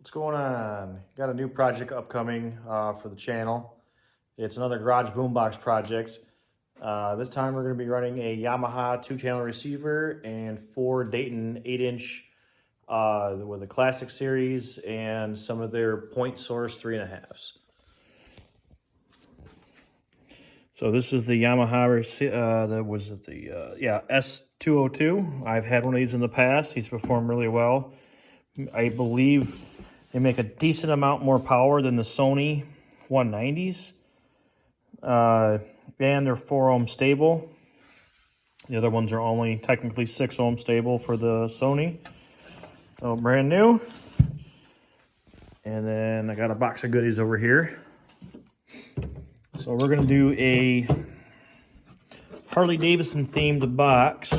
What's going on? Got a new project upcoming for the channel. It's another garage boombox project. This time we're going to be running a Yamaha 2-channel receiver and 4 Dayton 8-inch with a classic series and some of their point source 3.5s. So this is the Yamaha, S202. I've had one of these in the past. He's performed really well. I believe they make a decent amount more power than the Sony 190s. And they're 4 ohm stable. The other ones are only technically 6 ohm stable for the Sony. So brand new. And then I got a box of goodies over here. So we're gonna do a Harley Davison themed box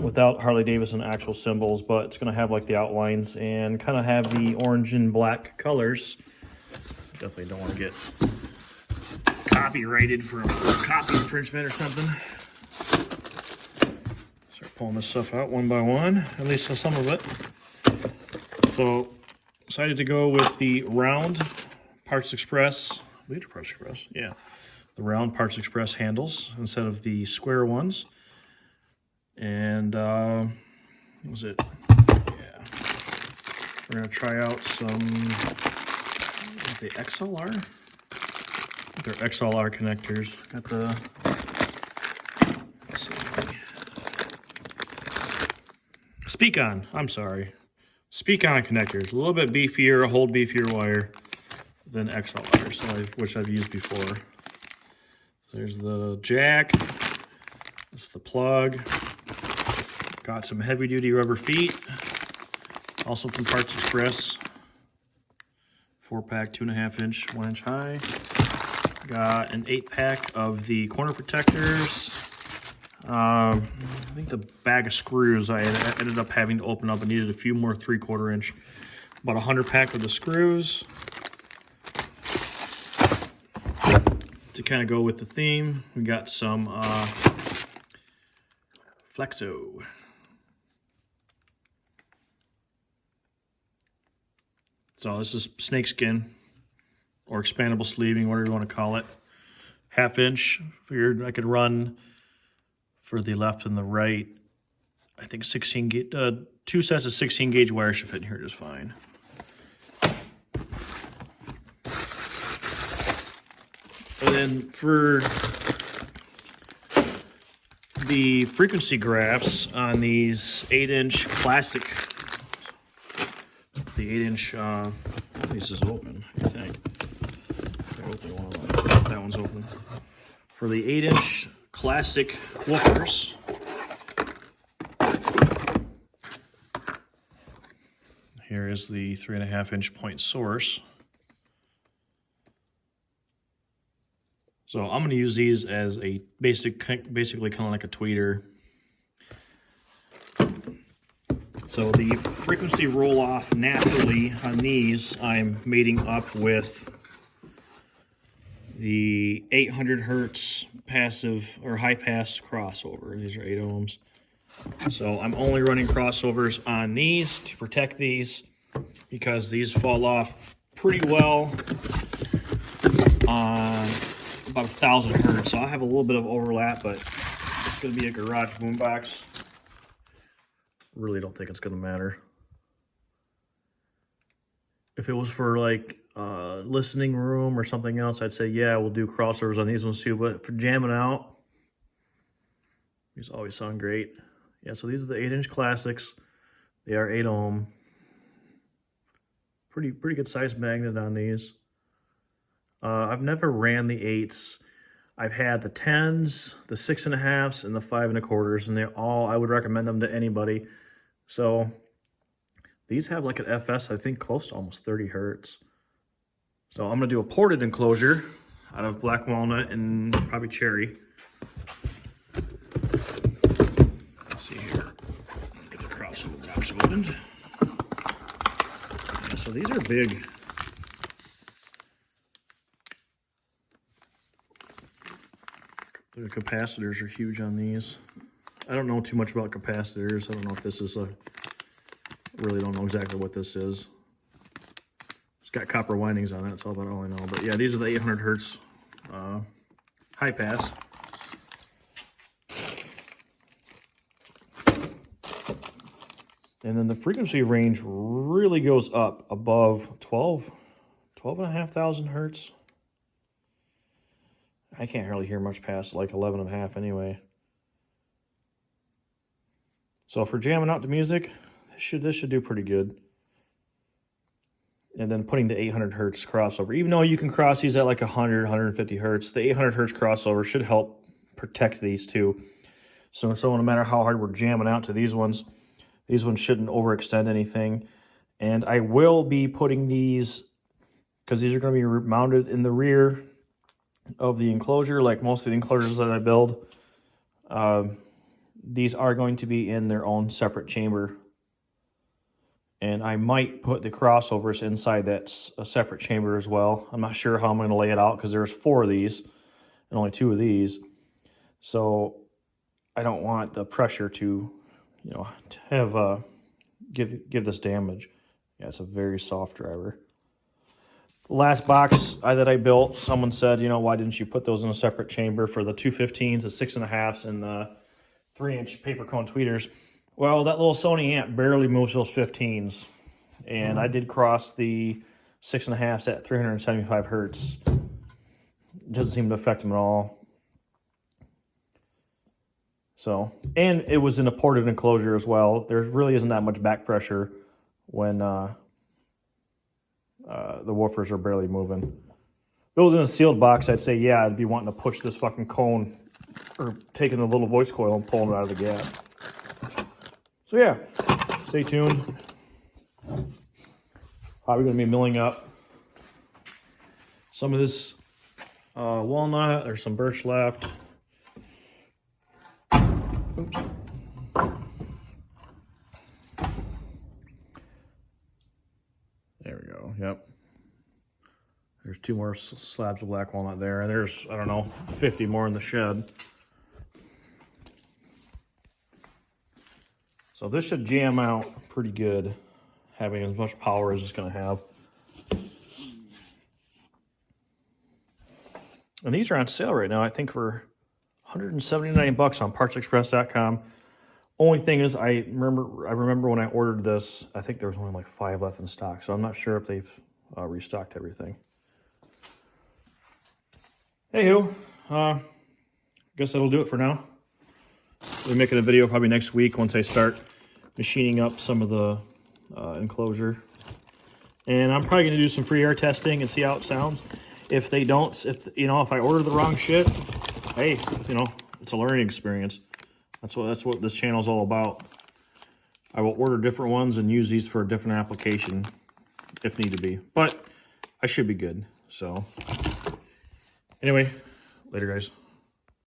without Harley Davison actual symbols, but it's gonna have like the outlines and kind of have the orange and black colors. Definitely don't want to get copyrighted for copy infringement or something. Start pulling this stuff out one by one, at least some of it. So decided to go with the round Parts Express, yeah, the round Parts Express handles instead of the square ones. And what was it? Yeah, we're gonna try out some the XLR. They're XLR connectors. Got the Speak-On. I'm sorry, Speak-On connectors. A little bit beefier, hold beefier wire than XLR, which I've used before. There's the jack. That's the plug. Got some heavy-duty rubber feet. Also from Parts Express. 4-pack, 2.5-inch, 1-inch high. Got an 8-pack of the corner protectors. I think the bag of screws I ended up having to open up. I needed a few more 3/4 inch. About 100-pack of the screws. To kind of go with the theme, we got some Flexo. So this is snakeskin or expandable sleeving, whatever you want to call it. 1/2 inch. Figured I could run for the left and the right. I think 16 gauge, 2 sets of 16 gauge wire should fit in here just fine. And then for the frequency graphs on these 8-inch classic, the 8-inch, this is open, I think. That one's open. For the 8-inch classic woofers, here is the 3.5-inch point source. So I'm going to use these as a basically kind of like a tweeter. So the frequency roll off naturally on these, I'm mating up with the 800 hertz passive or high pass crossover. These are 8 ohms. So I'm only running crossovers on these to protect these because these fall off pretty well on about 1,000 hertz. So I have a little bit of overlap, but it's going to be a garage boombox. Really don't think it's going to matter. If it was for like listening room or something else, I'd say, yeah, we'll do crossovers on these ones too. But for jamming out, these always sound great. Yeah, so these are the 8-inch classics. They are 8 ohm. Pretty good size magnet on these. I've never ran the 8s. I've had the 10s, the 6.5s, and the 5.25s, and I would recommend them to anybody. So these have like an FS, I think, close to almost 30 hertz. So I'm gonna do a ported enclosure out of black walnut and probably cherry. Let's see here. Get the crossover box opened. Yeah, so these are big. The capacitors are huge on these. I don't know too much about capacitors. I don't know if this is really don't know exactly what this is. got copper windings on it. That's all about all I know. But yeah, these are the 800 hertz high pass. And then the frequency range really goes up above 12,500 hertz. I can't hardly hear much past like 11.5 anyway. So for jamming out to music, this should do pretty good. And then putting the 800 hertz crossover. Even though you can cross these at like 100, 150 hertz, the 800 hertz crossover should help protect these too. So no matter how hard we're jamming out to these ones shouldn't overextend anything. And I will be putting these, because these are going to be mounted in the rear of the enclosure, like most of the enclosures that I build. These are going to be in their own separate chamber. And I might put the crossovers inside that a separate chamber as well. I'm not sure how I'm going to lay it out because there's 4 of these and only 2 of these. So I don't want the pressure to, you know, to have give this damage. Yeah, it's a very soft driver. The last box that I built, someone said, you know, why didn't you put those in a separate chamber for the 215s, the 6.5s, and the 3-inch paper cone tweeters? Well, that little Sony amp barely moves those 15s, and I did cross the 6.5s at 375 hertz. It doesn't seem to affect them at all. So, and it was in a ported enclosure as well. There really isn't that much back pressure when the woofers are barely moving. If it was in a sealed box, I'd say, yeah, I'd be wanting to push this fucking cone or taking the little voice coil and pulling it out of the gap. So yeah, stay tuned. Probably going to be milling up some of this walnut. There's some birch left. Oops. There we go. Yep. There's 2 more slabs of black walnut there. And there's, I don't know, 50 more in the shed. So this should jam out pretty good, having as much power as it's going to have. And these are on sale right now, I think for $179 on partsexpress.com. Only thing is, I remember when I ordered this, I think there was only like 5 left in stock. So I'm not sure if they've restocked everything. Anywho, guess that'll do it for now. We'll be making a video probably next week once I start machining up some of the enclosure. And I'm probably going to do some free air testing and see how it sounds. If they don't, if I order the wrong shit, hey, you know, it's a learning experience. That's what this channel is all about. I will order different ones and use these for a different application if need to be. But I should be good. So anyway, later guys.